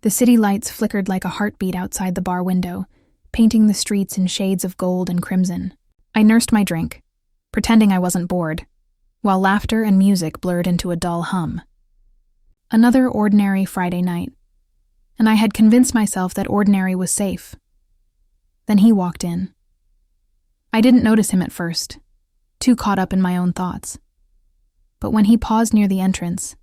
The city lights flickered like a heartbeat outside the bar window, painting the streets in shades of gold and crimson. I nursed my drink, pretending I wasn't bored, while laughter and music blurred into a dull hum. Another ordinary Friday night, and I had convinced myself that ordinary was safe. Then he walked in. I didn't notice him at first, too caught up in my own thoughts. But when he paused near the entrance,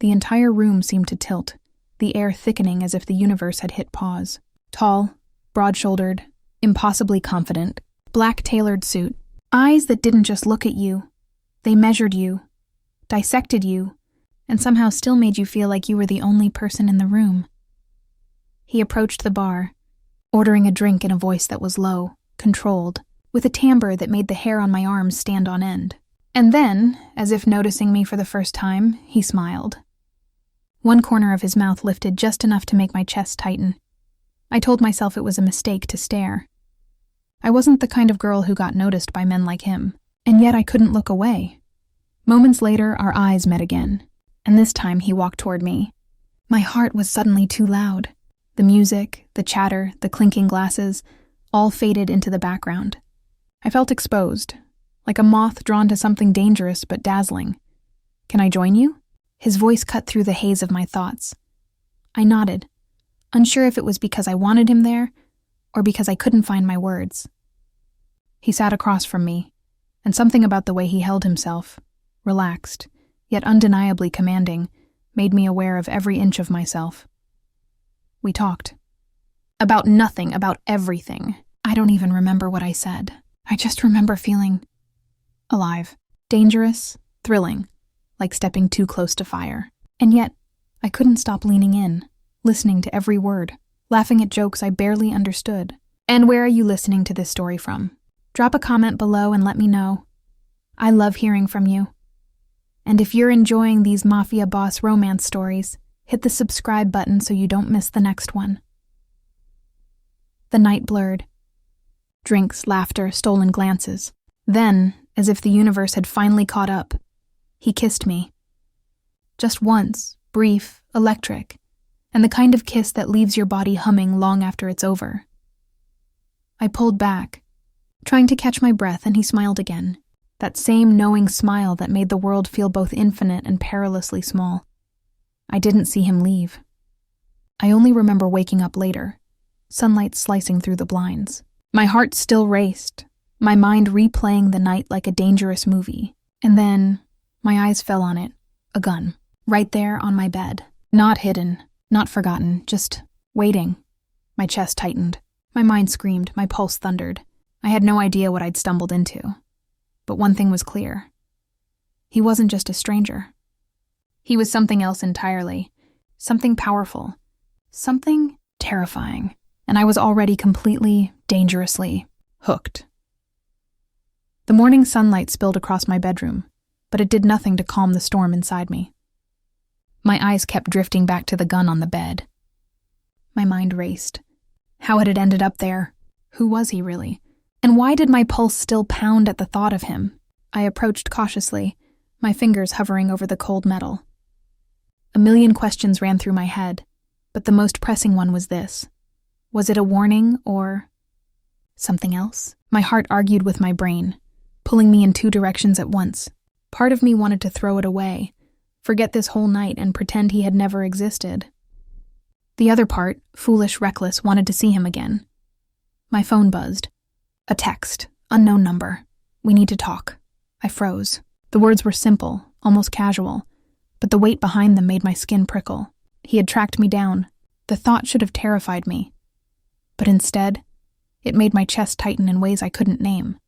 the entire room seemed to tilt, the air thickening as if the universe had hit pause. Tall, broad-shouldered, impossibly confident, black-tailored suit, eyes that didn't just look at you. They measured you, dissected you, and somehow still made you feel like you were the only person in the room. He approached the bar, ordering a drink in a voice that was low, controlled, with a timbre that made the hair on my arms stand on end. And then, as if noticing me for the first time, he smiled. One corner of his mouth lifted just enough to make my chest tighten. I told myself it was a mistake to stare. I wasn't the kind of girl who got noticed by men like him, and yet I couldn't look away. Moments later, our eyes met again, and this time he walked toward me. My heart was suddenly too loud. The music, the chatter, the clinking glasses, all faded into the background. I felt exposed, like a moth drawn to something dangerous but dazzling. "Can I join you?" His voice cut through the haze of my thoughts. I nodded, unsure if it was because I wanted him there or because I couldn't find my words. He sat across from me, and something about the way he held himself, relaxed, yet undeniably commanding, made me aware of every inch of myself. We talked. About nothing, about everything. I don't even remember what I said. I just remember feeling alive, dangerous, thrilling, like stepping too close to fire. And yet, I couldn't stop leaning in, listening to every word, laughing at jokes I barely understood. And where are you listening to this story from? Drop a comment below and let me know. I love hearing from you. And if you're enjoying these Mafia Boss romance stories, hit the subscribe button so you don't miss the next one. The night blurred. Drinks, laughter, stolen glances. Then, as if the universe had finally caught up, he kissed me. Just once, brief, electric, and the kind of kiss that leaves your body humming long after it's over. I pulled back, trying to catch my breath, and he smiled again. That same knowing smile that made the world feel both infinite and perilously small. I didn't see him leave. I only remember waking up later, sunlight slicing through the blinds. My heart still raced, my mind replaying the night like a dangerous movie. And then, my eyes fell on it, a gun, right there on my bed. Not hidden, not forgotten, just waiting. My chest tightened, my mind screamed, my pulse thundered. I had no idea what I'd stumbled into. But one thing was clear. He wasn't just a stranger. He was something else entirely, something powerful, something terrifying, and I was already completely, dangerously hooked. The morning sunlight spilled across my bedroom, but it did nothing to calm the storm inside me. My eyes kept drifting back to the gun on the bed. My mind raced. How had it ended up there? Who was he really? And why did my pulse still pound at the thought of him? I approached cautiously, my fingers hovering over the cold metal. A million questions ran through my head, but the most pressing one was this. Was it a warning or something else? My heart argued with my brain, pulling me in two directions at once. Part of me wanted to throw it away, forget this whole night and pretend he had never existed. The other part, foolish, reckless, wanted to see him again. My phone buzzed. A text, unknown number. "We need to talk." I froze. The words were simple, almost casual, but the weight behind them made my skin prickle. He had tracked me down. The thought should have terrified me. But instead, it made my chest tighten in ways I couldn't name.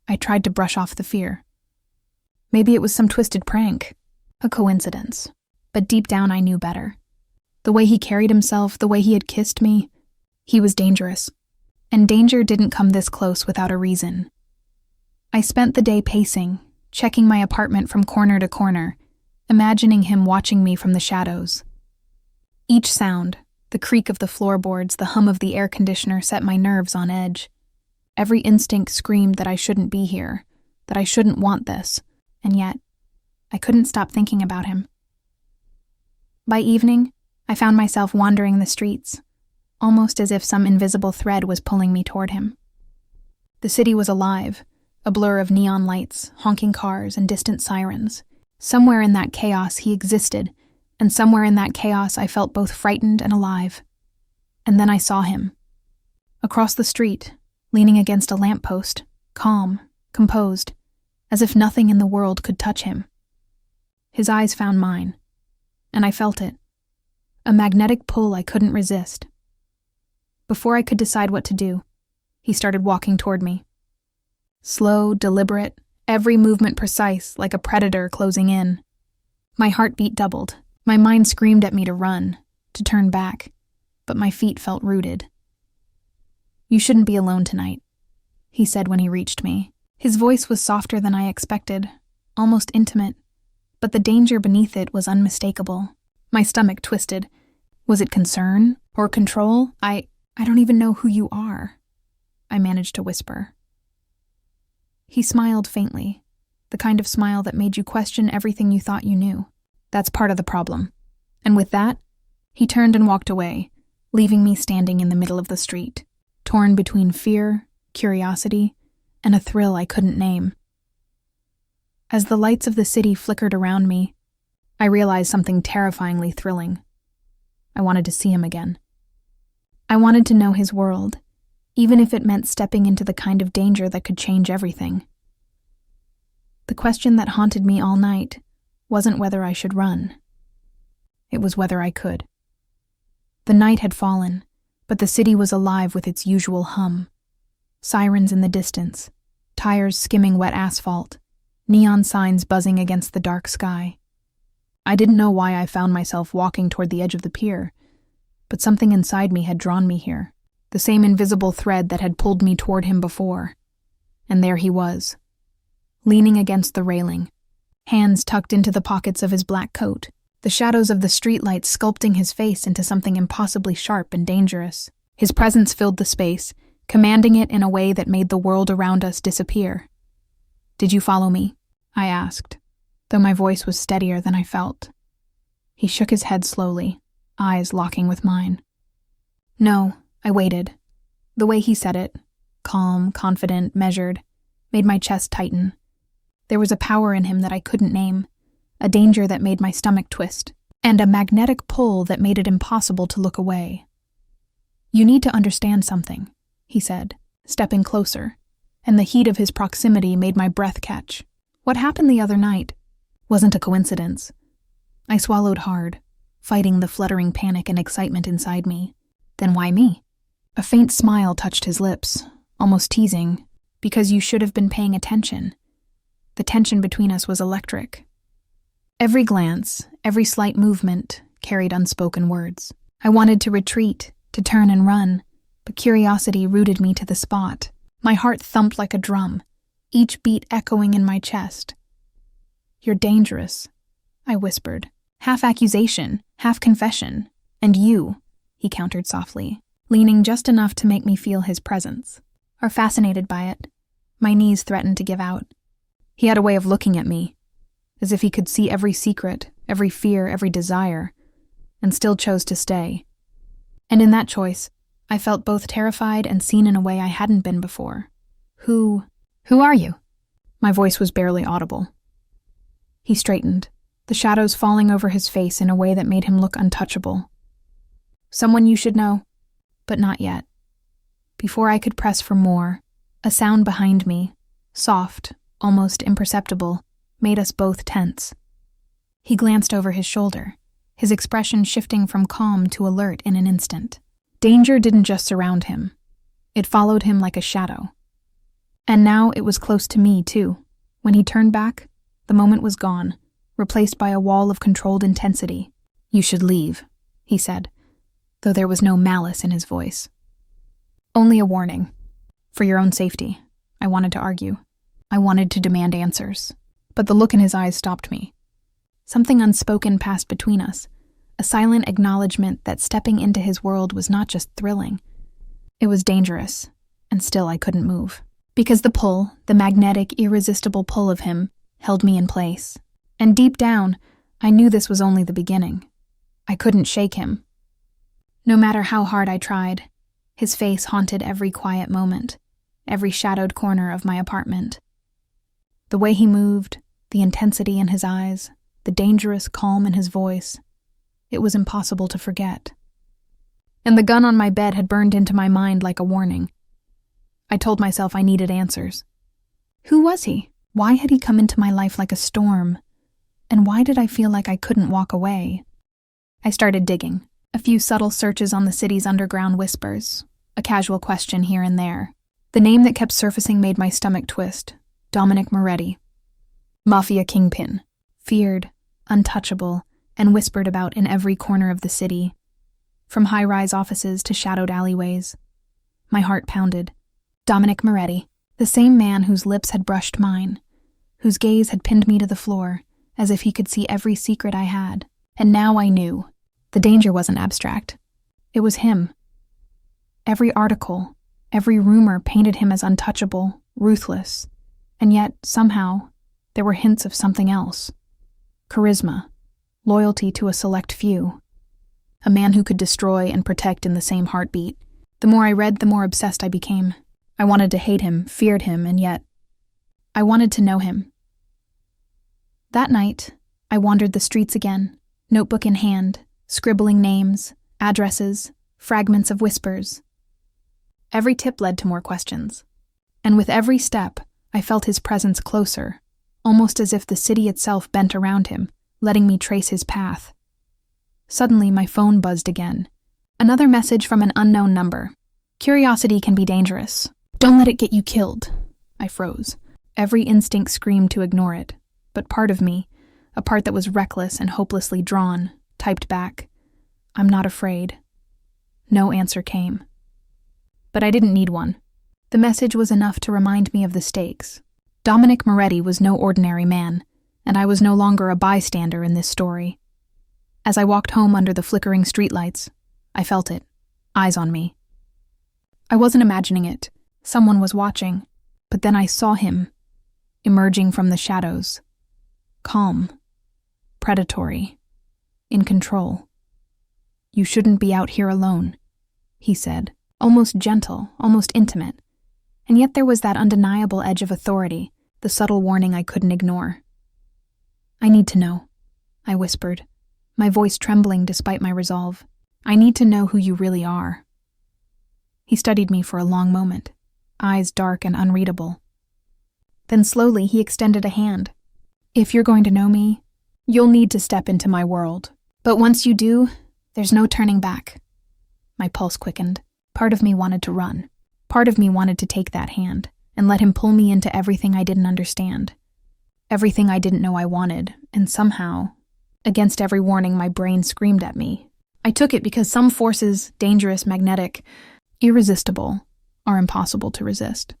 I tried to brush off the fear. Maybe it was some twisted prank, a coincidence. But deep down I knew better. The way he carried himself, the way he had kissed me, he was dangerous. And danger didn't come this close without a reason. I spent the day pacing, checking my apartment from corner to corner, imagining him watching me from the shadows. Each sound, the creak of the floorboards, the hum of the air conditioner set my nerves on edge. Every instinct screamed that I shouldn't be here, that I shouldn't want this, and yet, I couldn't stop thinking about him. By evening, I found myself wandering the streets, almost as if some invisible thread was pulling me toward him. The city was alive, a blur of neon lights, honking cars, and distant sirens. Somewhere in that chaos he existed, and somewhere in that chaos I felt both frightened and alive. And then I saw him. Across the street, leaning against a lamppost, calm, composed, as if nothing in the world could touch him. His eyes found mine, and I felt it. A magnetic pull I couldn't resist. Before I could decide what to do, he started walking toward me. Slow, deliberate, every movement precise, like a predator closing in. My heartbeat doubled. My mind screamed at me to run, to turn back, but my feet felt rooted. "You shouldn't be alone tonight," he said when he reached me. His voice was softer than I expected, almost intimate, but the danger beneath it was unmistakable. My stomach twisted. Was it concern or control? I don't even know who you are, I managed to whisper. He smiled faintly, the kind of smile that made you question everything you thought you knew. That's part of the problem. And with that, he turned and walked away, leaving me standing in the middle of the street, torn between fear, curiosity, and a thrill I couldn't name. As the lights of the city flickered around me, I realized something terrifyingly thrilling. I wanted to see him again. I wanted to know his world, even if it meant stepping into the kind of danger that could change everything. The question that haunted me all night wasn't whether I should run. It was whether I could. The night had fallen, but the city was alive with its usual hum. Sirens in the distance, tires skimming wet asphalt, neon signs buzzing against the dark sky. I didn't know why I found myself walking toward the edge of the pier, but something inside me had drawn me here, the same invisible thread that had pulled me toward him before. And there he was, leaning against the railing, hands tucked into the pockets of his black coat, the shadows of the streetlights sculpting his face into something impossibly sharp and dangerous. His presence filled the space, commanding it in a way that made the world around us disappear. "Did you follow me?" I asked, though my voice was steadier than I felt. He shook his head slowly, eyes locking with mine. "No," I waited. The way he said it, calm, confident, measured, made my chest tighten. There was a power in him that I couldn't name, a danger that made my stomach twist, and a magnetic pull that made it impossible to look away. "You need to understand something," he said, stepping closer, and the heat of his proximity made my breath catch. "What happened the other night wasn't a coincidence." I swallowed hard, fighting the fluttering panic and excitement inside me. "Then why me?" A faint smile touched his lips, almost teasing, "Because you should have been paying attention." The tension between us was electric. Every glance, every slight movement, carried unspoken words. I wanted to retreat, to turn and run, but curiosity rooted me to the spot. My heart thumped like a drum, each beat echoing in my chest. "You're dangerous," I whispered. "Half accusation, half confession. And you," he countered softly, leaning just enough to make me feel his presence, "are fascinated by it." My knees threatened to give out. He had a way of looking at me, as if he could see every secret, every fear, every desire, and still chose to stay. And in that choice, I felt both terrified and seen in a way I hadn't been before. Who are you?" My voice was barely audible. He straightened, the shadows falling over his face in a way that made him look untouchable. "Someone you should know, but not yet." Before I could press for more, a sound behind me, soft, almost imperceptible, made us both tense. He glanced over his shoulder, his expression shifting from calm to alert in an instant. Danger didn't just surround him. It followed him like a shadow. And now it was close to me, too. When he turned back, the moment was gone, replaced by a wall of controlled intensity. "You should leave," he said, though there was no malice in his voice. "Only a warning. For your own safety," I wanted to argue. I wanted to demand answers, but the look in his eyes stopped me. Something unspoken passed between us, a silent acknowledgement that stepping into his world was not just thrilling. It was dangerous, and still I couldn't move. Because the pull, the magnetic, irresistible pull of him, held me in place. And deep down, I knew this was only the beginning. I couldn't shake him. No matter how hard I tried, his face haunted every quiet moment, every shadowed corner of my apartment. The way he moved, the intensity in his eyes, the dangerous calm in his voice, it was impossible to forget. And the gun on my bed had burned into my mind like a warning. I told myself I needed answers. Who was he? Why had he come into my life like a storm? And why did I feel like I couldn't walk away? I started digging. A few subtle searches on the city's underground whispers, a casual question here and there. The name that kept surfacing made my stomach twist. Dominic Moretti. Mafia kingpin. Feared, untouchable, and whispered about in every corner of the city. From high-rise offices to shadowed alleyways. My heart pounded. Dominic Moretti, the same man whose lips had brushed mine, whose gaze had pinned me to the floor, as if he could see every secret I had. And now I knew. The danger wasn't abstract. It was him. Every article, every rumor painted him as untouchable, ruthless, and yet, somehow, there were hints of something else. Charisma, loyalty to a select few. A man who could destroy and protect in the same heartbeat. The more I read, the more obsessed I became. I wanted to hate him, feared him, and yet, I wanted to know him. That night, I wandered the streets again, notebook in hand, scribbling names, addresses, fragments of whispers. Every tip led to more questions. And with every step, I felt his presence closer, almost as if the city itself bent around him, letting me trace his path. Suddenly, my phone buzzed again. Another message from an unknown number. Curiosity can be dangerous. Don't let it get you killed. I froze. Every instinct screamed to ignore it, but part of me, a part that was reckless and hopelessly drawn, typed back, I'm not afraid. No answer came. But I didn't need one. The message was enough to remind me of the stakes. Dominic Moretti was no ordinary man, and I was no longer a bystander in this story. As I walked home under the flickering streetlights, I felt it, eyes on me. I wasn't imagining it. Someone was watching, but then I saw him, emerging from the shadows. Calm, predatory, in control. You shouldn't be out here alone, he said, almost gentle, almost intimate. And yet there was that undeniable edge of authority, the subtle warning I couldn't ignore. I need to know, I whispered, my voice trembling despite my resolve. I need to know who you really are. He studied me for a long moment, eyes dark and unreadable. Then slowly he extended a hand. If you're going to know me, you'll need to step into my world. But once you do, there's no turning back. My pulse quickened. Part of me wanted to run. Part of me wanted to take that hand and let him pull me into everything I didn't understand. Everything I didn't know I wanted, and somehow, against every warning, my brain screamed at me. I took it because some forces, dangerous, magnetic, irresistible, are impossible to resist.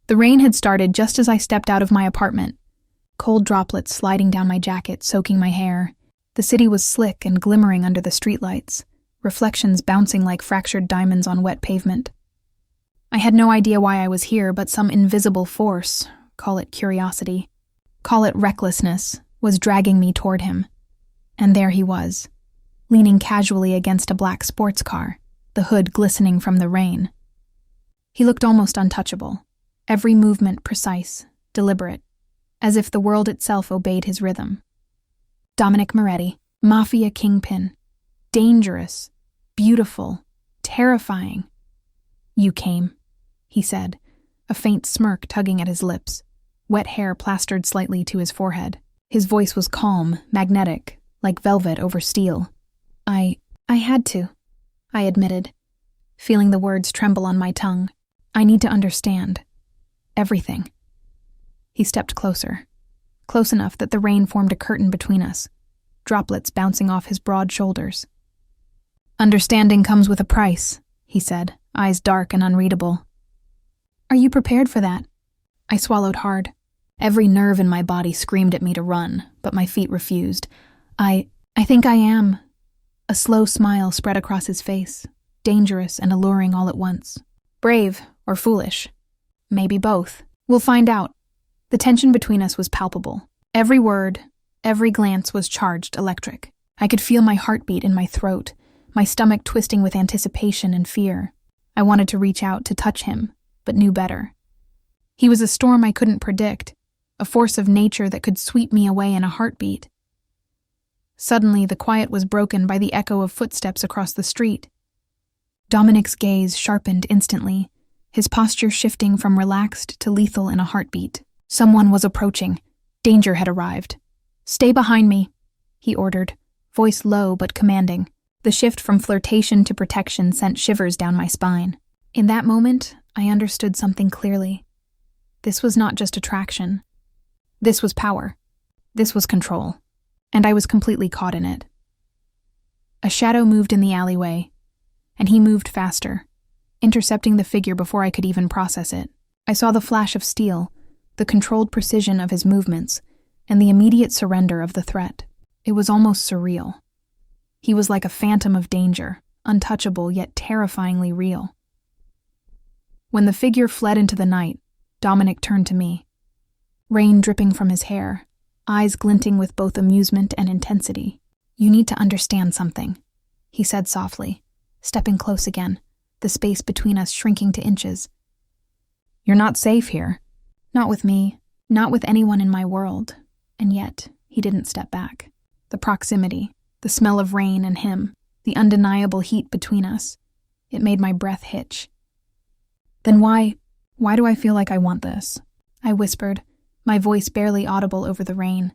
The rain had started just as I stepped out of my apartment, cold droplets sliding down my jacket, soaking my hair. The city was slick and glimmering under the streetlights, reflections bouncing like fractured diamonds on wet pavement. I had no idea why I was here, but some invisible force, call it curiosity, call it recklessness, was dragging me toward him. And there he was, leaning casually against a black sports car, the hood glistening from the rain. He looked almost untouchable, every movement precise, deliberate, as if the world itself obeyed his rhythm. Dominic Moretti, Mafia kingpin, dangerous, beautiful, terrifying. You came, he said, a faint smirk tugging at his lips, wet hair plastered slightly to his forehead. His voice was calm, magnetic, like velvet over steel. I had to, I admitted, feeling the words tremble on my tongue. I need to understand. Everything. He stepped closer, close enough that the rain formed a curtain between us, droplets bouncing off his broad shoulders. Understanding comes with a price, he said, eyes dark and unreadable. Are you prepared for that? I swallowed hard. Every nerve in my body screamed at me to run, but my feet refused. I think I am. A slow smile spread across his face, dangerous and alluring all at once. Brave or foolish? Maybe both. We'll find out. The tension between us was palpable. Every word, every glance was charged electric. I could feel my heartbeat in my throat, my stomach twisting with anticipation and fear. I wanted to reach out to touch him, but knew better. He was a storm I couldn't predict, a force of nature that could sweep me away in a heartbeat. Suddenly, the quiet was broken by the echo of footsteps across the street. Dominic's gaze sharpened instantly, his posture shifting from relaxed to lethal in a heartbeat. Someone was approaching. Danger had arrived. "Stay behind me," he ordered, voice low but commanding. The shift from flirtation to protection sent shivers down my spine. In that moment, I understood something clearly. This was not just attraction. This was power. This was control. And I was completely caught in it. A shadow moved in the alleyway, and he moved faster, intercepting the figure before I could even process it. I saw the flash of steel, the controlled precision of his movements, and the immediate surrender of the threat. It was almost surreal. He was like a phantom of danger, untouchable yet terrifyingly real. When the figure fled into the night, Dominic turned to me. Rain dripping from his hair, eyes glinting with both amusement and intensity. "You need to understand something," he said softly, stepping close again, the space between us shrinking to inches. "You're not safe here. Not with me, not with anyone in my world." And yet, he didn't step back. The proximity, the smell of rain and him, the undeniable heat between us, it made my breath hitch. "Then why do I feel like I want this?" I whispered, my voice barely audible over the rain.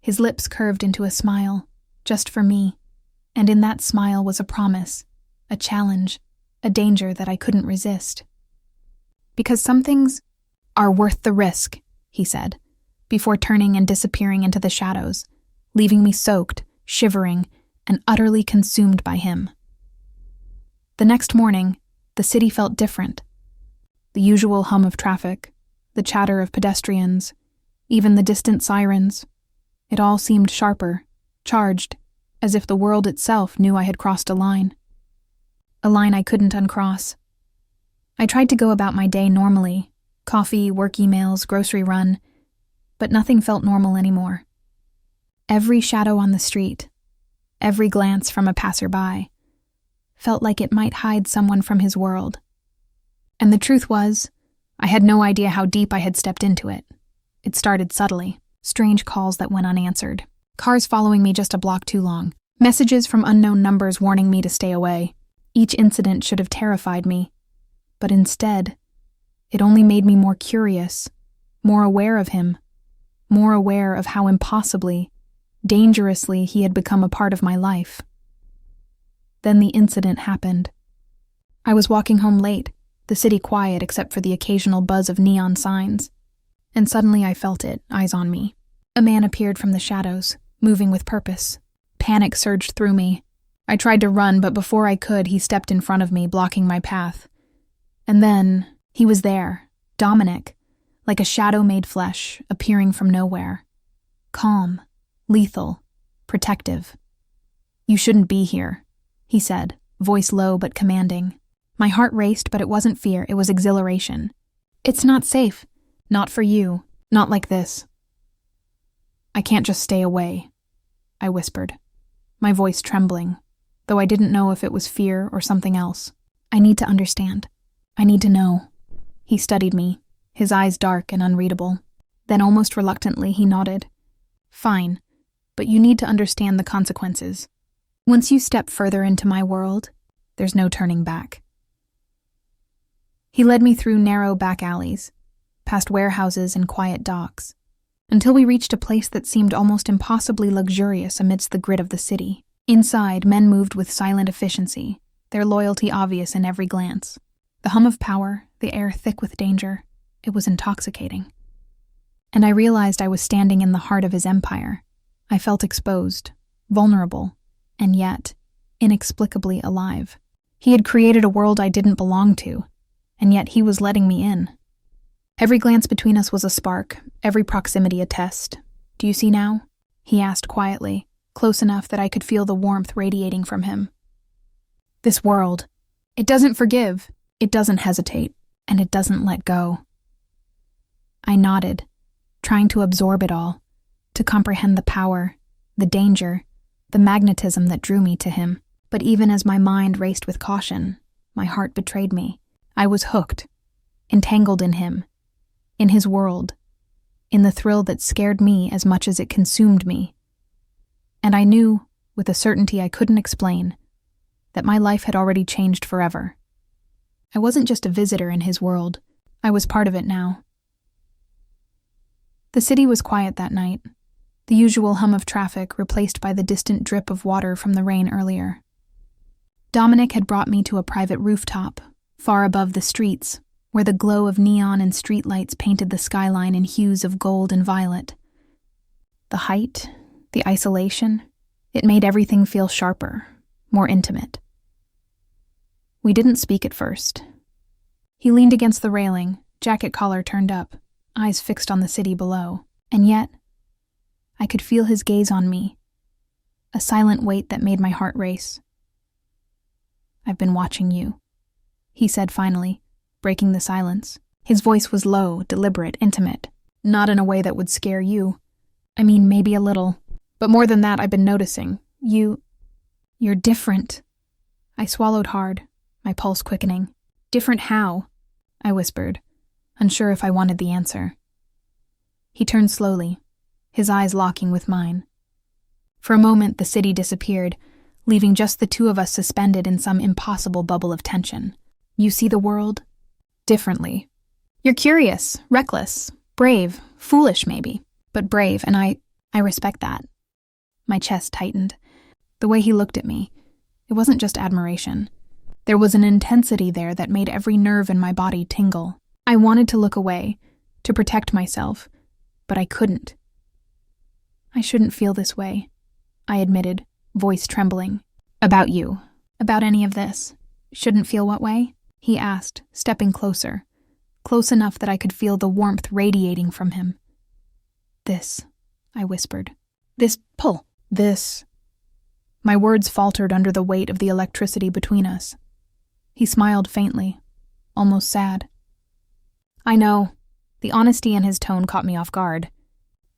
His lips curved into a smile, just for me, and in that smile was a promise, a challenge, a danger that I couldn't resist. "Because some things are worth the risk," he said, before turning and disappearing into the shadows, leaving me soaked, shivering, and utterly consumed by him. The next morning, the city felt different. The usual hum of traffic, the chatter of pedestrians, even the distant sirens, it all seemed sharper, charged, as if the world itself knew I had crossed a line I couldn't uncross. I tried to go about my day normally, coffee, work emails, grocery run, but nothing felt normal anymore. Every shadow on the street, every glance from a passerby, felt like it might hide someone from his world. And the truth was, I had no idea how deep I had stepped into it. It started subtly, strange calls that went unanswered, cars following me just a block too long, messages from unknown numbers warning me to stay away. Each incident should have terrified me, but instead, it only made me more curious, more aware of him, more aware of how impossibly, dangerously he had become a part of my life. Then the incident happened. I was walking home late, the city quiet except for the occasional buzz of neon signs. And suddenly I felt it, eyes on me. A man appeared from the shadows, moving with purpose. Panic surged through me. I tried to run, but before I could, he stepped in front of me, blocking my path. And then, he was there, Dominic, like a shadow made flesh, appearing from nowhere. Calm, lethal, protective. "You shouldn't be here," he said, voice low but commanding. My heart raced, but it wasn't fear, it was exhilaration. "It's not safe. Not for you. Not like this." "I can't just stay away," I whispered, my voice trembling, though I didn't know if it was fear or something else. "I need to understand. I need to know." He studied me, his eyes dark and unreadable. Then almost reluctantly he nodded. "Fine, but you need to understand the consequences. Once you step further into my world, there's no turning back." He led me through narrow back alleys, past warehouses and quiet docks, until we reached a place that seemed almost impossibly luxurious amidst the grit of the city. Inside, men moved with silent efficiency, their loyalty obvious in every glance. The hum of power, the air thick with danger, it was intoxicating. And I realized I was standing in the heart of his empire. I felt exposed, vulnerable, and yet, inexplicably alive. He had created a world I didn't belong to, and yet he was letting me in. Every glance between us was a spark, every proximity a test. "Do you see now?" he asked quietly, close enough that I could feel the warmth radiating from him. "This world, it doesn't forgive, it doesn't hesitate, and it doesn't let go." I nodded, trying to absorb it all, to comprehend the power, the danger, the magnetism that drew me to him. But even as my mind raced with caution, my heart betrayed me. I was hooked, entangled in him, in his world, in the thrill that scared me as much as it consumed me. And I knew, with a certainty I couldn't explain, that my life had already changed forever. I wasn't just a visitor in his world, I was part of it now. The city was quiet that night, the usual hum of traffic replaced by the distant drip of water from the rain earlier. Dominic had brought me to a private rooftop, far above the streets, where the glow of neon and streetlights painted the skyline in hues of gold and violet. The height, the isolation, it made everything feel sharper, more intimate. We didn't speak at first. He leaned against the railing, jacket collar turned up, eyes fixed on the city below, and yet, I could feel his gaze on me, a silent weight that made my heart race. "I've been watching you," he said finally, breaking the silence. His voice was low, deliberate, intimate, not in a way that would scare you. I mean, maybe a little. But more than that, I've been noticing. You're different. I swallowed hard, my pulse quickening. "Different how?" I whispered, unsure if I wanted the answer. He turned slowly, his eyes locking with mine. For a moment, the city disappeared, leaving just the two of us suspended in some impossible bubble of tension. "You see the world differently. You're curious, reckless, brave, foolish maybe, but brave, and I respect that." My chest tightened. The way he looked at me, it wasn't just admiration. There was an intensity there that made every nerve in my body tingle. I wanted to look away, to protect myself, but I couldn't. "I shouldn't feel this way," I admitted, voice trembling. "About you, about any of this. Shouldn't feel what way?" he asked, stepping closer, close enough that I could feel the warmth radiating from him. "This," I whispered. "This pull. This." My words faltered under the weight of the electricity between us. He smiled faintly, almost sad. I know, the honesty in his tone caught me off guard.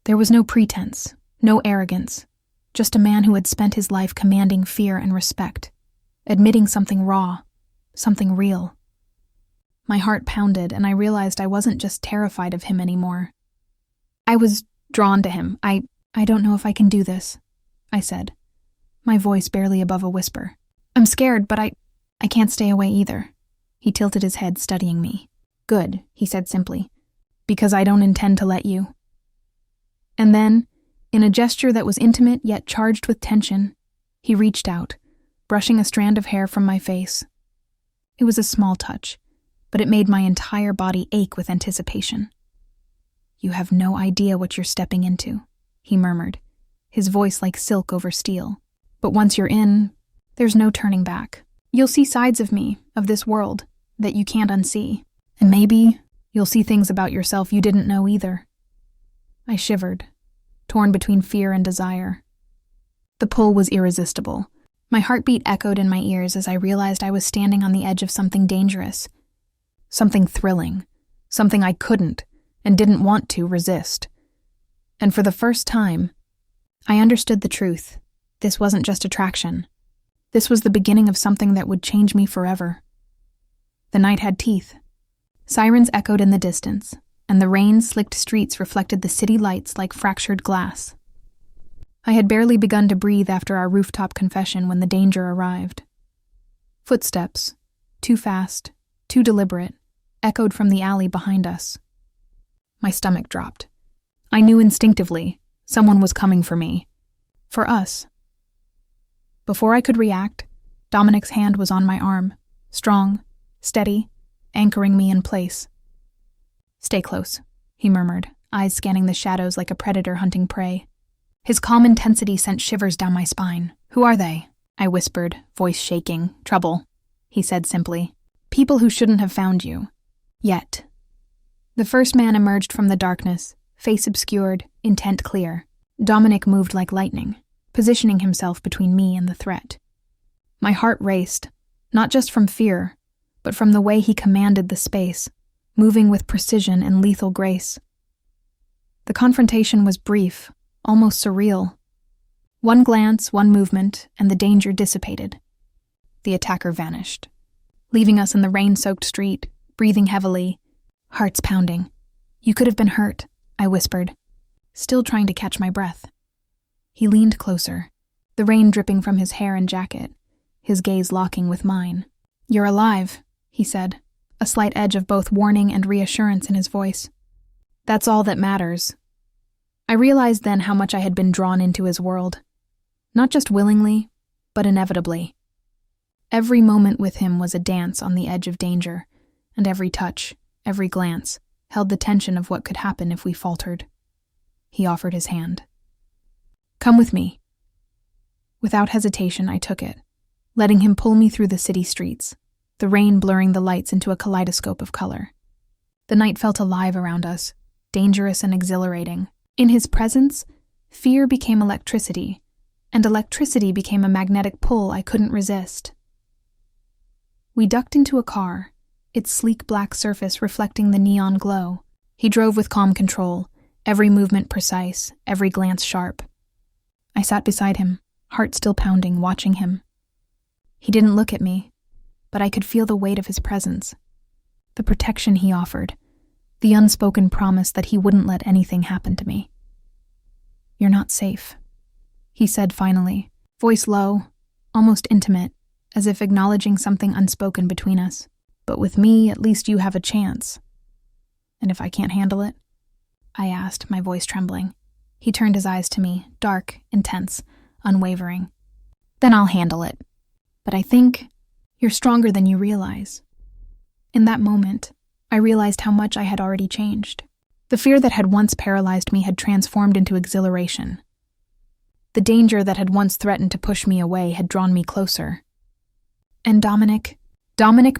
There was no pretense, no arrogance, just a man who had spent his life commanding fear and respect, admitting something raw, something real. My heart pounded, and I realized I wasn't just terrified of him anymore. I was drawn to him. I don't know if I can do this, I said, my voice barely above a whisper. "I'm scared, but I can't stay away either." He tilted his head, studying me. "Good," he said simply, "because I don't intend to let you." And then, in a gesture that was intimate yet charged with tension, he reached out, brushing a strand of hair from my face. It was a small touch, but it made my entire body ache with anticipation. "You have no idea what you're stepping into," he murmured, his voice like silk over steel. "But once you're in, there's no turning back. You'll see sides of me, of this world, that you can't unsee. And maybe you'll see things about yourself you didn't know either." I shivered, torn between fear and desire. The pull was irresistible. My heartbeat echoed in my ears as I realized I was standing on the edge of something dangerous, something thrilling, something I couldn't and didn't want to resist. And for the first time, I understood the truth. This wasn't just attraction. This was the beginning of something that would change me forever. The night had teeth. Sirens echoed in the distance, and the rain-slicked streets reflected the city lights like fractured glass. I had barely begun to breathe after our rooftop confession when the danger arrived. Footsteps, too fast, too deliberate, echoed from the alley behind us. My stomach dropped. I knew instinctively someone was coming for me. For us. Before I could react, Dominic's hand was on my arm, strong, steady, anchoring me in place. "Stay close," he murmured, eyes scanning the shadows like a predator hunting prey. His calm intensity sent shivers down my spine. "Who are they?" I whispered, voice shaking. "Trouble," he said simply. "People who shouldn't have found you. Yet." The first man emerged from the darkness, face obscured, intent clear. Dominic moved like lightning, positioning himself between me and the threat. My heart raced, not just from fear, but from the way he commanded the space, moving with precision and lethal grace. The confrontation was brief, almost surreal. One glance, one movement, and the danger dissipated. The attacker vanished, leaving us in the rain-soaked street, breathing heavily, hearts pounding. "You could have been hurt," I whispered, still trying to catch my breath. He leaned closer, the rain dripping from his hair and jacket, his gaze locking with mine. "You're alive," he said, a slight edge of both warning and reassurance in his voice. "That's all that matters." I realized then how much I had been drawn into his world. Not just willingly, but inevitably. Every moment with him was a dance on the edge of danger, and every touch, every glance, held the tension of what could happen if we faltered. He offered his hand. "Come with me." Without hesitation, I took it, letting him pull me through the city streets, the rain blurring the lights into a kaleidoscope of color. The night felt alive around us, dangerous and exhilarating. In his presence, fear became electricity, and electricity became a magnetic pull I couldn't resist. We ducked into a car, its sleek black surface reflecting the neon glow. He drove with calm control, every movement precise, every glance sharp. I sat beside him, heart still pounding, watching him. He didn't look at me, but I could feel the weight of his presence, the protection he offered, the unspoken promise that he wouldn't let anything happen to me. "You're not safe," he said finally, voice low, almost intimate, as if acknowledging something unspoken between us. "But with me, at least you have a chance." "And if I can't handle it?" I asked, my voice trembling. He turned his eyes to me, dark, intense, unwavering. "Then I'll handle it. But I think you're stronger than you realize." In that moment, I realized how much I had already changed. The fear that had once paralyzed me had transformed into exhilaration. The danger that had once threatened to push me away had drawn me closer. And Dominic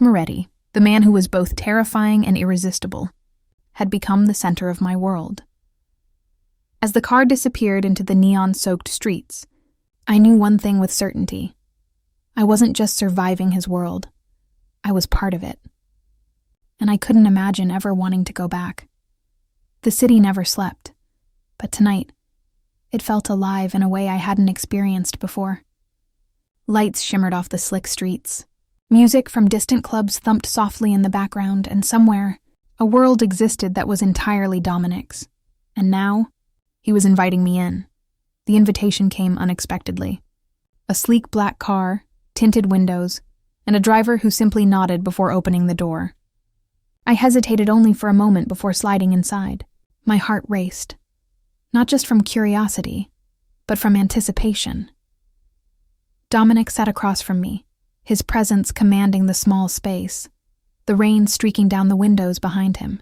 Moretti, the man who was both terrifying and irresistible, had become the center of my world. As the car disappeared into the neon-soaked streets, I knew one thing with certainty. I wasn't just surviving his world. I was part of it. And I couldn't imagine ever wanting to go back. The city never slept, but tonight, it felt alive in a way I hadn't experienced before. Lights shimmered off the slick streets. Music from distant clubs thumped softly in the background, and somewhere, a world existed that was entirely Dominic's. And now, he was inviting me in. The invitation came unexpectedly. A sleek black car, tinted windows, and a driver who simply nodded before opening the door. I hesitated only for a moment before sliding inside. My heart raced, not just from curiosity, but from anticipation. Dominic sat across from me, his presence commanding the small space, the rain streaking down the windows behind him.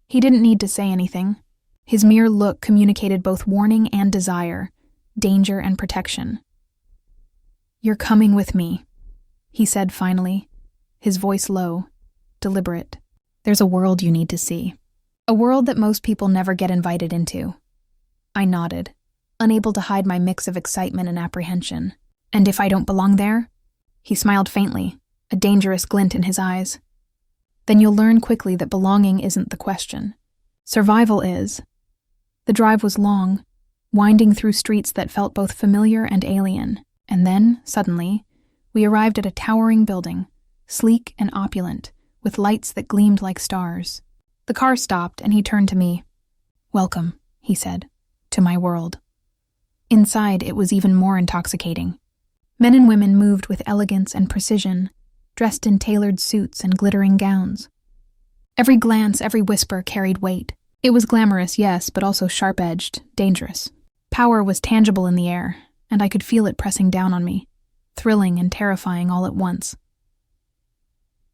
He didn't need to say anything. His mere look communicated both warning and desire, danger and protection. "You're coming with me," he said finally, his voice low, deliberate. "There's a world you need to see. A world that most people never get invited into." I nodded, unable to hide my mix of excitement and apprehension. "And if I don't belong there?" He smiled faintly, a dangerous glint in his eyes. "Then you'll learn quickly that belonging isn't the question. Survival is." The drive was long, winding through streets that felt both familiar and alien. And then, suddenly, we arrived at a towering building, sleek and opulent, with lights that gleamed like stars. The car stopped, and he turned to me. "Welcome," he said, "to my world." Inside, it was even more intoxicating. Men and women moved with elegance and precision, dressed in tailored suits and glittering gowns. Every glance, every whisper carried weight. It was glamorous, yes, but also sharp-edged, dangerous. Power was tangible in the air, and I could feel it pressing down on me, thrilling and terrifying all at once.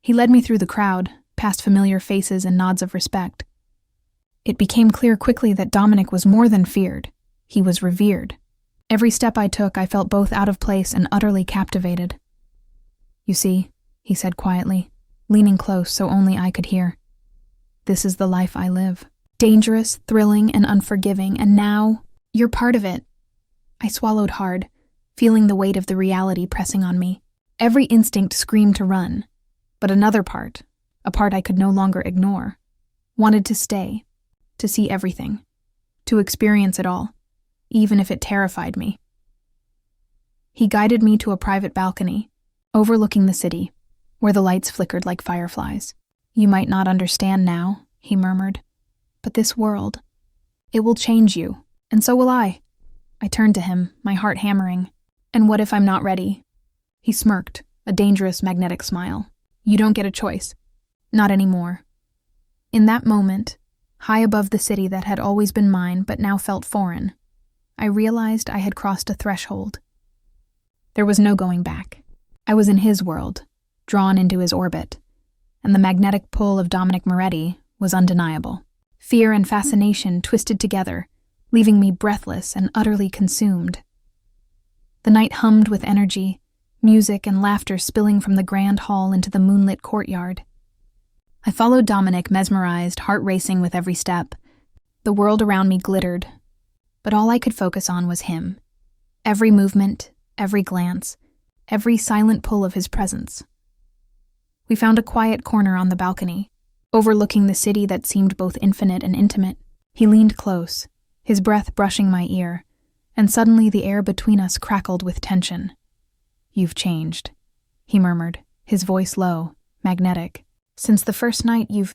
He led me through the crowd, past familiar faces and nods of respect. It became clear quickly that Dominic was more than feared. He was revered. Every step I took, I felt both out of place and utterly captivated. "You see," he said quietly, leaning close so only I could hear. "This is the life I live. Dangerous, thrilling, and unforgiving, and now, you're part of it." I swallowed hard, feeling the weight of the reality pressing on me. Every instinct screamed to run, but another part, a part I could no longer ignore, wanted to stay, to see everything, to experience it all, even if it terrified me. He guided me to a private balcony, overlooking the city, where the lights flickered like fireflies. "You might not understand now," he murmured, "but this world, it will change you, and so will I." I turned to him, my heart hammering. "And what if I'm not ready?" He smirked, a dangerous magnetic smile. "You don't get a choice. Not anymore." In that moment, high above the city that had always been mine but now felt foreign, I realized I had crossed a threshold. There was no going back. I was in his world, drawn into his orbit, and the magnetic pull of Dominic Moretti was undeniable. Fear and fascination twisted together, leaving me breathless and utterly consumed. The night hummed with energy, music and laughter spilling from the grand hall into the moonlit courtyard. I followed Dominic, mesmerized, heart racing with every step. The world around me glittered, but all I could focus on was him. Every movement, every glance, every silent pull of his presence. We found a quiet corner on the balcony, overlooking the city that seemed both infinite and intimate. He leaned close, his breath brushing my ear, and suddenly the air between us crackled with tension. "You've changed," he murmured, his voice low, magnetic. "Since the first night you've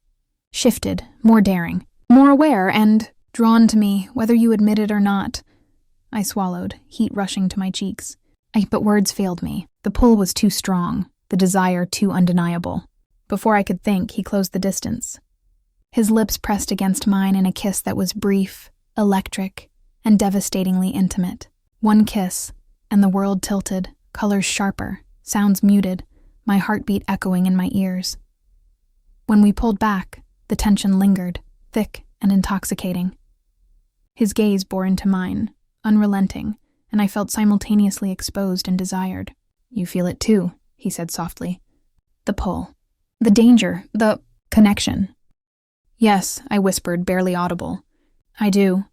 shifted, more daring, more aware, and drawn to me, whether you admit it or not." I swallowed, heat rushing to my cheeks. But words failed me. The pull was too strong, the desire too undeniable. Before I could think, he closed the distance. His lips pressed against mine in a kiss that was brief, electric, and devastatingly intimate. One kiss, and the world tilted, colors sharper, sounds muted, my heartbeat echoing in my ears. When we pulled back, the tension lingered, thick and intoxicating. His gaze bore into mine, unrelenting, and I felt simultaneously exposed and desired. "You feel it too," he said softly. "The pull, the danger, the connection." "Yes," I whispered, barely audible. "I do."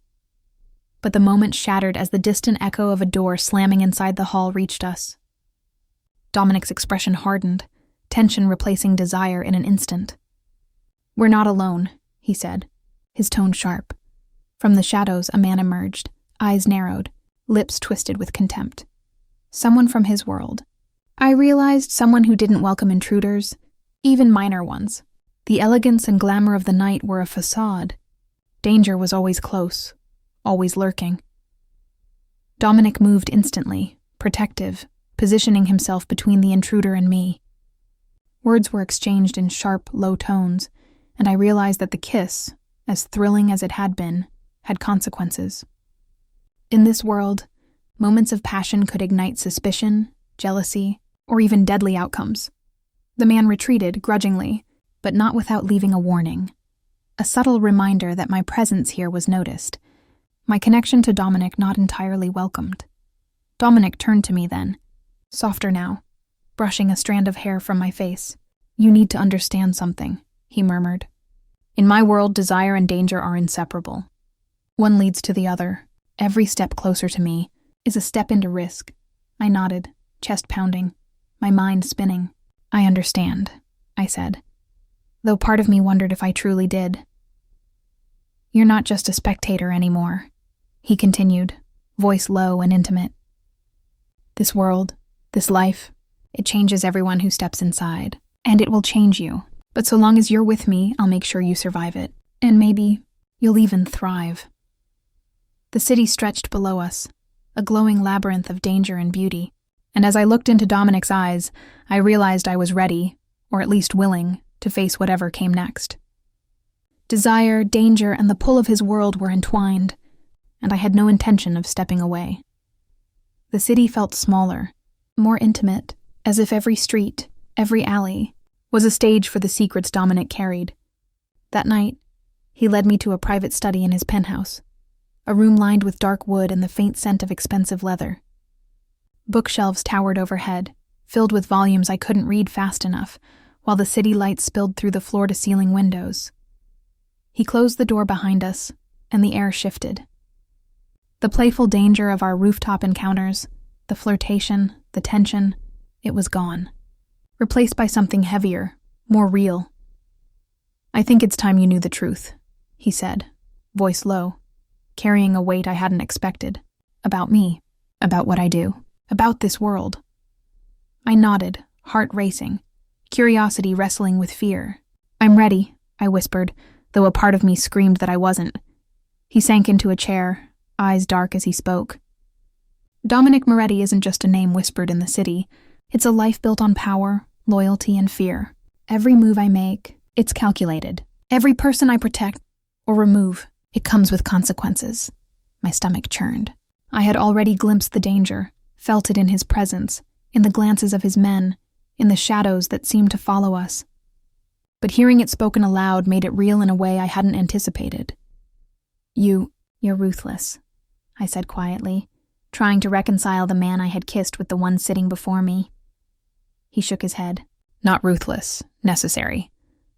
But the moment shattered as the distant echo of a door slamming inside the hall reached us. Dominic's expression hardened, tension replacing desire in an instant. "We're not alone," he said, his tone sharp. From the shadows, a man emerged, eyes narrowed, lips twisted with contempt. Someone from his world. I realized someone who didn't welcome intruders, even minor ones. The elegance and glamour of the night were a facade. Danger was always close, always lurking. Dominic moved instantly, protective, positioning himself between the intruder and me. Words were exchanged in sharp, low tones, and I realized that the kiss, as thrilling as it had been, had consequences. In this world, moments of passion could ignite suspicion, jealousy, or even deadly outcomes. The man retreated, grudgingly, but not without leaving a warning. A subtle reminder that my presence here was noticed. My connection to Dominic not entirely welcomed. Dominic turned to me then, softer now, brushing a strand of hair from my face. "You need to understand something," he murmured. "In my world, desire and danger are inseparable. One leads to the other. Every step closer to me is a step into risk." I nodded, chest pounding, my mind spinning. "I understand," I said, though part of me wondered if I truly did. "You're not just a spectator anymore," he continued, voice low and intimate. "This world, this life, it changes everyone who steps inside, and it will change you. But so long as you're with me, I'll make sure you survive it, and maybe you'll even thrive." The city stretched below us, a glowing labyrinth of danger and beauty, and as I looked into Dominic's eyes, I realized I was ready, or at least willing, to face whatever came next. Desire, danger, and the pull of his world were entwined, and I had no intention of stepping away. The city felt smaller, more intimate, as if every street, every alley, was a stage for the secrets Dominic carried. That night, he led me to a private study in his penthouse, a room lined with dark wood and the faint scent of expensive leather. Bookshelves towered overhead, filled with volumes I couldn't read fast enough, while the city lights spilled through the floor-to-ceiling windows. He closed the door behind us, and the air shifted. The playful danger of our rooftop encounters, the flirtation, the tension, it was gone, replaced by something heavier, more real. "I think it's time you knew the truth," he said, voice low, carrying a weight I hadn't expected. "About me, about what I do." About this world. I nodded, heart racing, curiosity wrestling with fear. "I'm ready," I whispered, though a part of me screamed that I wasn't. He sank into a chair, eyes dark as he spoke. Dominic Moretti isn't just a name whispered in the city. It's a life built on power, loyalty, and fear. Every move I make, it's calculated. Every person I protect or remove, it comes with consequences. My stomach churned. I had already glimpsed the danger, felt it in his presence, in the glances of his men, in the shadows that seemed to follow us. But hearing it spoken aloud made it real in a way I hadn't anticipated. You're ruthless," I said quietly, trying to reconcile the man I had kissed with the one sitting before me. He shook his head. "Not ruthless, necessary.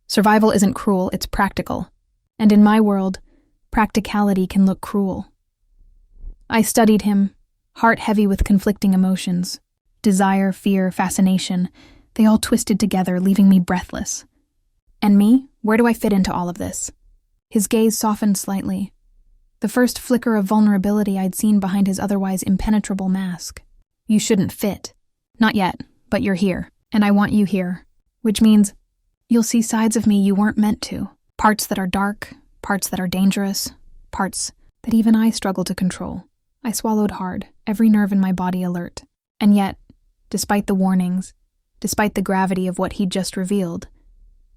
Survival isn't cruel, it's practical. And in my world, practicality can look cruel." I studied him, heart heavy with conflicting emotions. Desire, fear, fascination, they all twisted together, leaving me breathless. And me? Where do I fit into all of this? His gaze softened slightly. The first flicker of vulnerability I'd seen behind his otherwise impenetrable mask. "You shouldn't fit. Not yet, but you're here, and I want you here. Which means you'll see sides of me you weren't meant to. Parts that are dark, parts that are dangerous, parts that even I struggle to control." I swallowed hard, every nerve in my body alert. And yet, despite the warnings, despite the gravity of what he'd just revealed,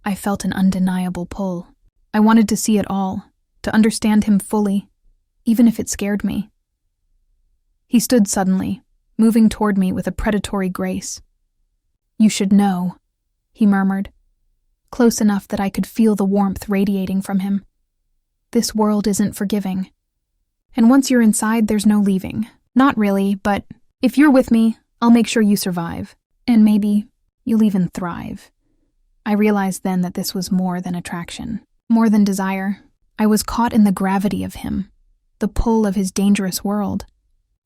I felt an undeniable pull. I wanted to see it all, to understand him fully, even if it scared me. He stood suddenly, moving toward me with a predatory grace. "You should know," he murmured, close enough that I could feel the warmth radiating from him. "This world isn't forgiving. And once you're inside, there's no leaving. Not really, but if you're with me, I'll make sure you survive. And maybe you'll even thrive." I realized then that this was more than attraction, more than desire. I was caught in the gravity of him, the pull of his dangerous world,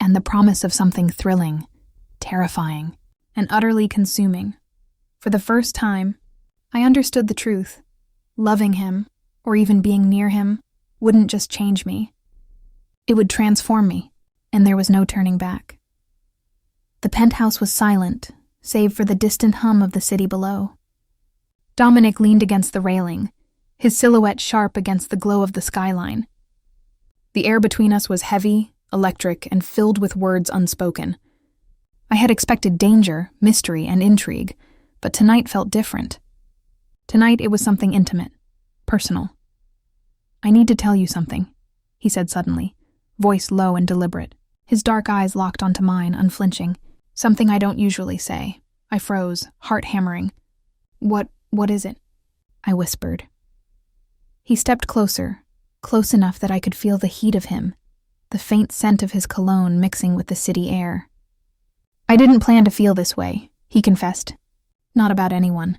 and the promise of something thrilling, terrifying, and utterly consuming. For the first time, I understood the truth. Loving him, or even being near him, wouldn't just change me. It would transform me, and there was no turning back. The penthouse was silent, save for the distant hum of the city below. Dominic leaned against the railing, his silhouette sharp against the glow of the skyline. The air between us was heavy, electric, and filled with words unspoken. I had expected danger, mystery, and intrigue, but tonight felt different. Tonight it was something intimate, personal. "I need to tell you something," he said suddenly, voice low and deliberate. His dark eyes locked onto mine, unflinching. "Something I don't usually say." I froze, heart hammering. What is it?" I whispered. He stepped closer, close enough that I could feel the heat of him, the faint scent of his cologne mixing with the city air. "I didn't plan to feel this way," he confessed. "Not about anyone.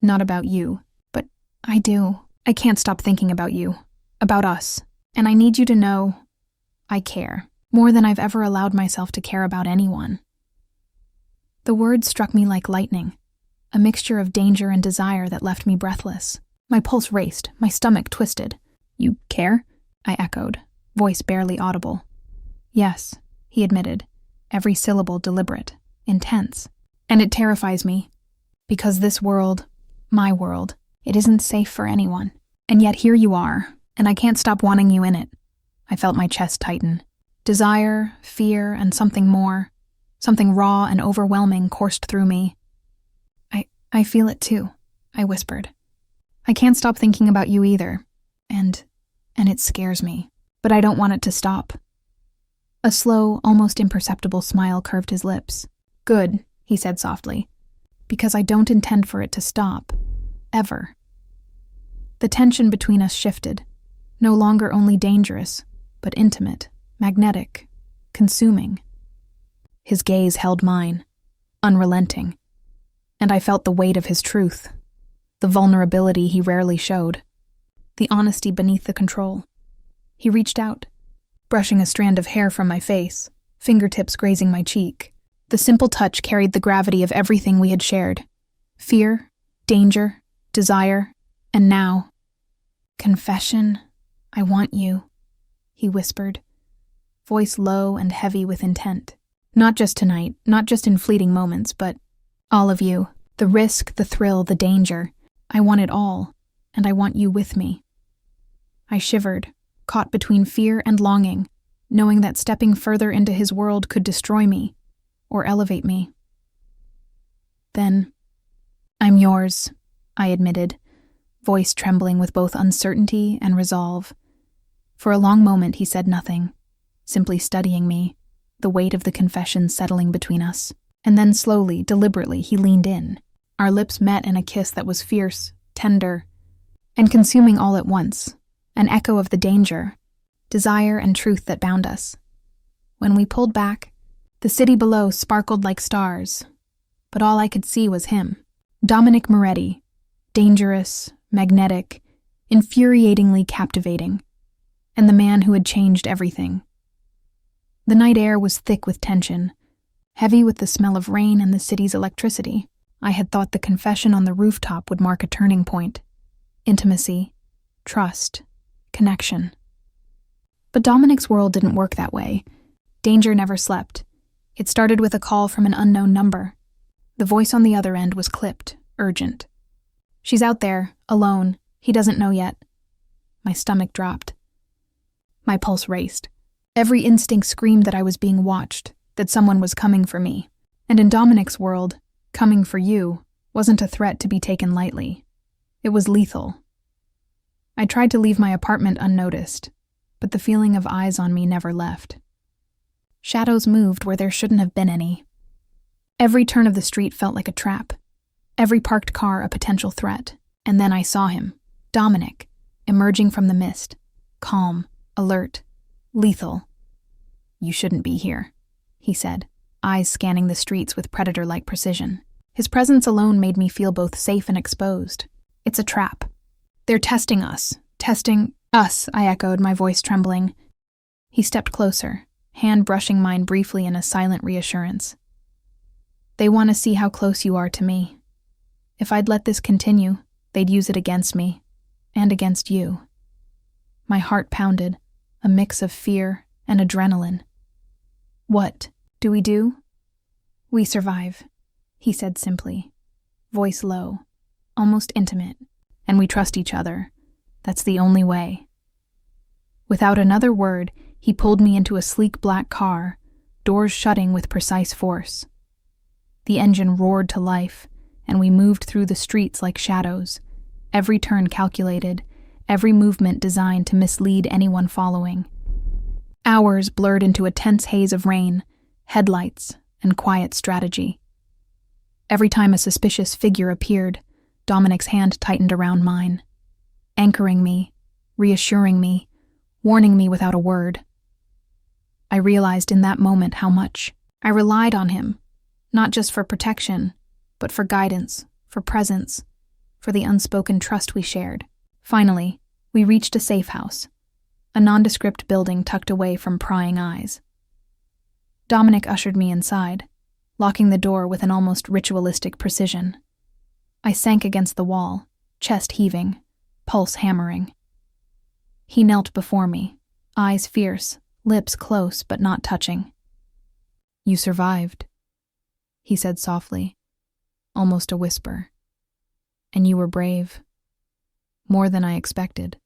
Not about you. But I do. I can't stop thinking about you. About us. And I need you to know I care. More than I've ever allowed myself to care about anyone." The words struck me like lightning, a mixture of danger and desire that left me breathless. My pulse raced, my stomach twisted. "You care?" I echoed, voice barely audible. "Yes," he admitted, every syllable deliberate, intense. "And it terrifies me. Because this world, my world, it isn't safe for anyone. And yet here you are, and I can't stop wanting you in it." I felt my chest tighten. Desire, fear, and something more, something raw and overwhelming coursed through me. I feel it too," I whispered. "I can't stop thinking about you either, and it scares me, but I don't want it to stop." A slow, almost imperceptible smile curved his lips. "Good," he said softly, "because I don't intend for it to stop, ever." The tension between us shifted, no longer only dangerous, but intimate, magnetic, consuming. His gaze held mine, unrelenting, and I felt the weight of his truth, the vulnerability he rarely showed, the honesty beneath the control. He reached out, brushing a strand of hair from my face, fingertips grazing my cheek. The simple touch carried the gravity of everything we had shared. Fear, danger, desire, and now, confession. "I want you," he whispered, voice low and heavy with intent. Not just tonight, not just in fleeting moments, but all of you. The risk, the thrill, the danger. I want it all, and I want you with me. I shivered, caught between fear and longing, knowing that stepping further into his world could destroy me, or elevate me. Then, I'm yours, I admitted, voice trembling with both uncertainty and resolve. For a long moment he said nothing, simply studying me, the weight of the confession settling between us. And then slowly, deliberately, he leaned in. Our lips met in a kiss that was fierce, tender, and consuming all at once, an echo of the danger, desire, and truth that bound us. When we pulled back, the city below sparkled like stars, but all I could see was him, Dominic Moretti, dangerous, magnetic, infuriatingly captivating, and the man who had changed everything. The night air was thick with tension, heavy with the smell of rain and the city's electricity. I had thought the confession on the rooftop would mark a turning point. Intimacy, trust, connection. But Dominic's world didn't work that way. Danger never slept. It started with a call from an unknown number. The voice on the other end was clipped, urgent. She's out there, alone. He doesn't know yet. My stomach dropped. My pulse raced. Every instinct screamed that I was being watched, that someone was coming for me. And in Dominic's world, coming for you wasn't a threat to be taken lightly. It was lethal. I tried to leave my apartment unnoticed, but the feeling of eyes on me never left. Shadows moved where there shouldn't have been any. Every turn of the street felt like a trap, every parked car a potential threat. And then I saw him, Dominic, emerging from the mist, calm, alert, lethal. "You shouldn't be here," he said, eyes scanning the streets with predator-like precision. His presence alone made me feel both safe and exposed. "It's a trap. They're testing us. Testing us," I echoed, my voice trembling. He stepped closer, hand brushing mine briefly in a silent reassurance. "They want to see how close you are to me. If I'd let this continue, they'd use it against me, and against you." My heart pounded, a mix of fear and adrenaline. "What do we do?" "We survive," he said simply, voice low, almost intimate, "and we trust each other. That's the only way." Without another word, he pulled me into a sleek black car, doors shutting with precise force. The engine roared to life, and we moved through the streets like shadows, every turn calculated, every movement designed to mislead anyone following. Hours blurred into a tense haze of rain, headlights, and quiet strategy. Every time a suspicious figure appeared, Dominic's hand tightened around mine, anchoring me, reassuring me, warning me without a word. I realized in that moment how much I relied on him, not just for protection, but for guidance, for presence, for the unspoken trust we shared. Finally, we reached a safe house, a nondescript building tucked away from prying eyes. Dominic ushered me inside, locking the door with an almost ritualistic precision. I sank against the wall, chest heaving, pulse hammering. He knelt before me, eyes fierce, lips close but not touching. "You survived," he said softly, almost a whisper. "And you were brave. More than I expected."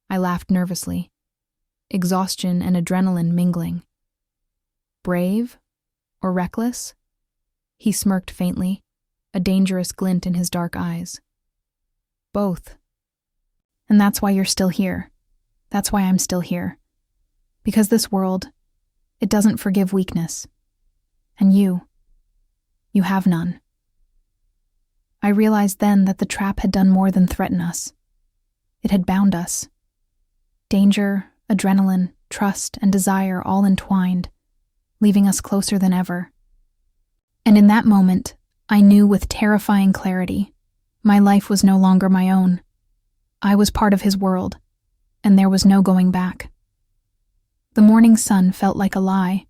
I laughed nervously, exhaustion and adrenaline mingling. "Brave? Or reckless?" He smirked faintly, a dangerous glint in his dark eyes. "Both. And that's why you're still here. That's why I'm still here. Because this world, it doesn't forgive weakness. And you have none." I realized then that the trap had done more than threaten us. It had bound us. Danger, adrenaline, trust, and desire all entwined, leaving us closer than ever. And in that moment, I knew with terrifying clarity, my life was no longer my own. I was part of his world, and there was no going back. The morning sun felt like a lie.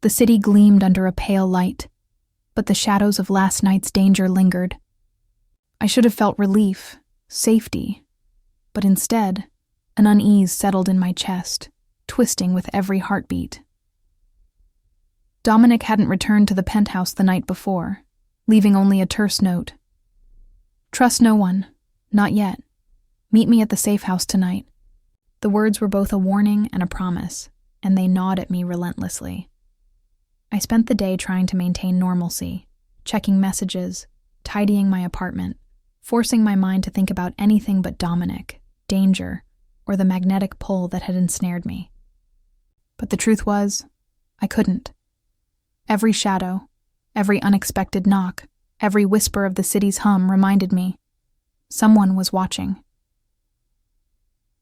The city gleamed under a pale light, but the shadows of last night's danger lingered. I should have felt relief, safety, but instead, an unease settled in my chest, twisting with every heartbeat. Dominic hadn't returned to the penthouse the night before, leaving only a terse note. "Trust no one. Not yet. Meet me at the safe house tonight." The words were both a warning and a promise, and they gnawed at me relentlessly. I spent the day trying to maintain normalcy, checking messages, tidying my apartment, forcing my mind to think about anything but Dominic, danger, or the magnetic pull that had ensnared me. But the truth was, I couldn't. Every shadow, every unexpected knock, every whisper of the city's hum reminded me someone was watching.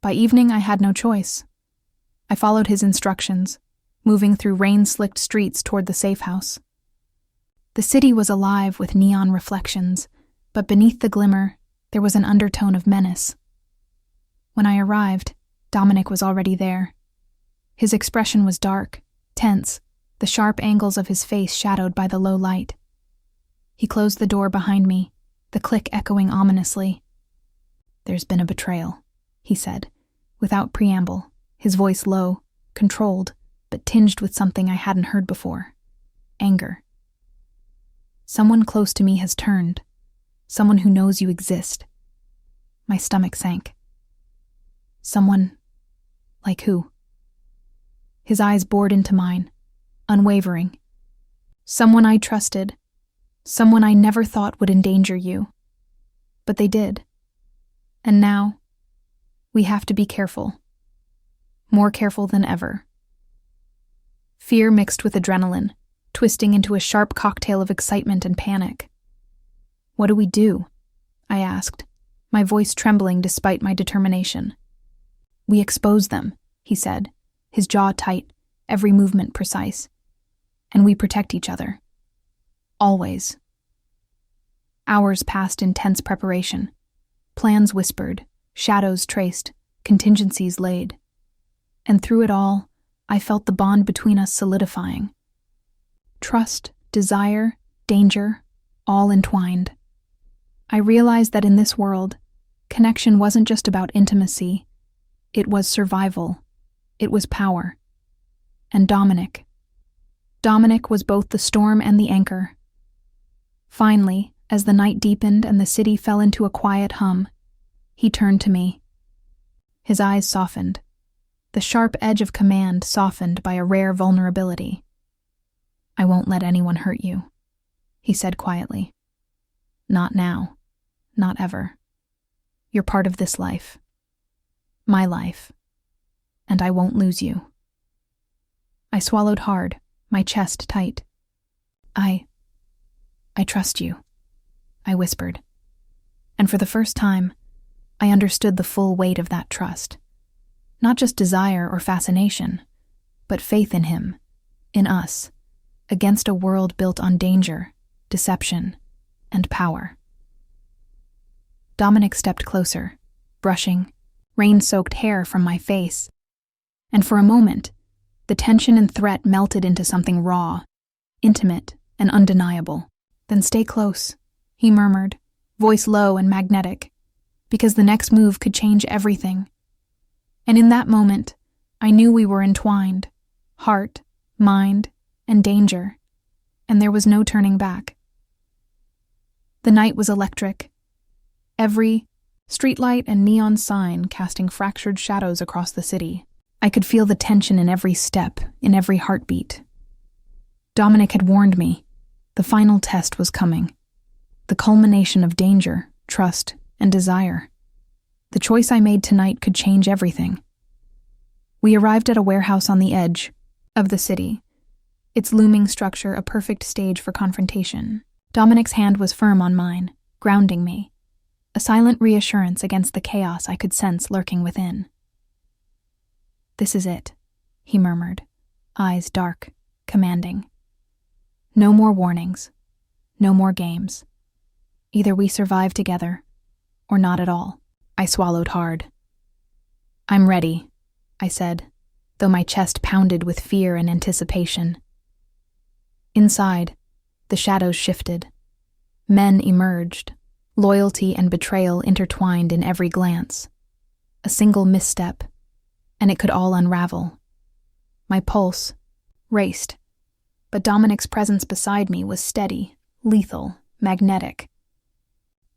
By evening, I had no choice. I followed his instructions, moving through rain-slicked streets toward the safe house. The city was alive with neon reflections, but beneath the glimmer, there was an undertone of menace. When I arrived, Dominic was already there. His expression was dark, tense, the sharp angles of his face shadowed by the low light. He closed the door behind me, the click echoing ominously. "There's been a betrayal," he said, without preamble, his voice low, controlled, but tinged with something I hadn't heard before: anger. "Someone close to me has turned. Someone who knows you exist." My stomach sank. "Someone... like who?" His eyes bored into mine, unwavering. "Someone I trusted. Someone I never thought would endanger you. But they did. And now, we have to be careful. More careful than ever." Fear mixed with adrenaline, twisting into a sharp cocktail of excitement and panic. "What do we do?" I asked, my voice trembling despite my determination. "We expose them," he said, his jaw tight, every movement precise. "And we protect each other. Always." Hours passed in tense preparation. Plans whispered, shadows traced, contingencies laid. And through it all, I felt the bond between us solidifying. Trust, desire, danger, all entwined. I realized that in this world, connection wasn't just about intimacy. It was survival. It was power. And Dominic. Dominic was both the storm and the anchor. Finally, as the night deepened and the city fell into a quiet hum, he turned to me. His eyes softened, the sharp edge of command softened by a rare vulnerability. "I won't let anyone hurt you," he said quietly. "Not now. Not ever. You're part of this life. My life. And I won't lose you." I swallowed hard, my chest tight. I trust you," I whispered. And for the first time, I understood the full weight of that trust. Not just desire or fascination, but faith in him, in us, against a world built on danger, deception, and power. Dominic stepped closer, brushing rain-soaked hair from my face. And for a moment, the tension and threat melted into something raw, intimate, and undeniable. "Then stay close," he murmured, voice low and magnetic, because the next move could change everything. And in that moment, I knew we were entwined, heart, mind, and danger, and there was no turning back. The night was electric. Every streetlight and neon sign casting fractured shadows across the city. I could feel the tension in every step, in every heartbeat. Dominic had warned me. The final test was coming. The culmination of danger, trust, and desire. The choice I made tonight could change everything. We arrived at a warehouse on the edge of the city, its looming structure a perfect stage for confrontation. Dominic's hand was firm on mine, grounding me, a silent reassurance against the chaos I could sense lurking within. "This is it," he murmured, eyes dark, commanding. "No more warnings, no more games. Either we survive together, or not at all." I swallowed hard. "I'm ready," I said, though my chest pounded with fear and anticipation. Inside, the shadows shifted. Men emerged, loyalty and betrayal intertwined in every glance. A single misstep, and it could all unravel. My pulse raced, but Dominic's presence beside me was steady, lethal, magnetic.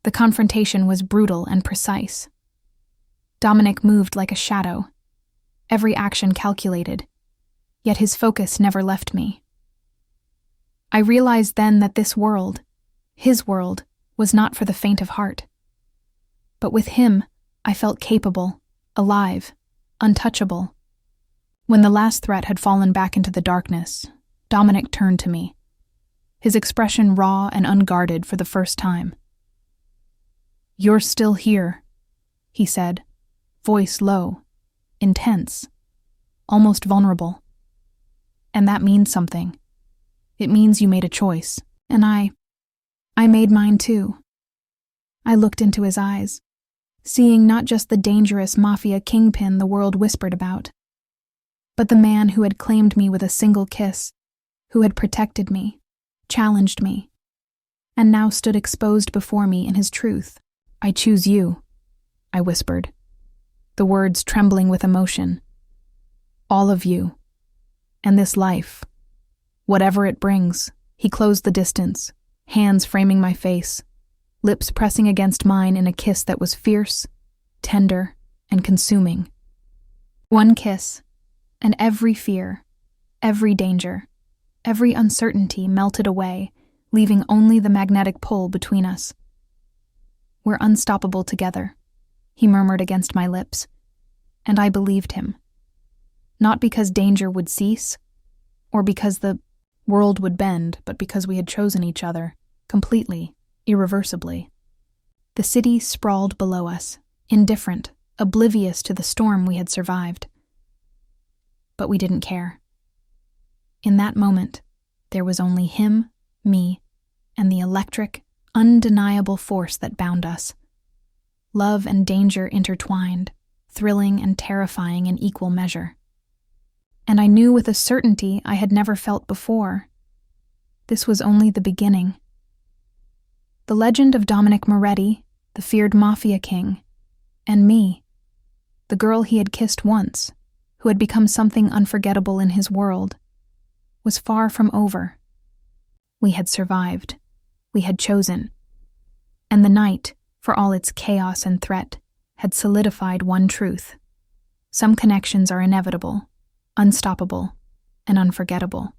The confrontation was brutal and precise. Dominic moved like a shadow, every action calculated, yet his focus never left me. I realized then that this world, his world, was not for the faint of heart. But with him, I felt capable, alive, untouchable. When the last threat had fallen back into the darkness, Dominic turned to me, his expression raw and unguarded for the first time. "You're still here," he said, voice low, intense, almost vulnerable. "And that means something. It means you made a choice, and I made mine too." I looked into his eyes, seeing not just the dangerous mafia kingpin the world whispered about, but the man who had claimed me with a single kiss, who had protected me, challenged me, and now stood exposed before me in his truth. "I choose you," I whispered, the words trembling with emotion. "All of you. And this life. Whatever it brings." He closed the distance, hands framing my face, lips pressing against mine in a kiss that was fierce, tender, and consuming. One kiss, and every fear, every danger, every uncertainty melted away, leaving only the magnetic pull between us. "We're unstoppable together," he murmured against my lips, and I believed him. Not because danger would cease, or because the world would bend, but because we had chosen each other, completely, irreversibly. The city sprawled below us, indifferent, oblivious to the storm we had survived. But we didn't care. In that moment, there was only him, me, and the electric, undeniable force that bound us. Love and danger intertwined, thrilling and terrifying in equal measure. And I knew with a certainty I had never felt before. This was only the beginning. The legend of Dominic Moretti, the feared Mafia king, and me, the girl he had kissed once, who had become something unforgettable in his world, was far from over. We had survived. We had chosen. And the night, for all its chaos and threat, had solidified one truth. Some connections are inevitable, unstoppable, and unforgettable.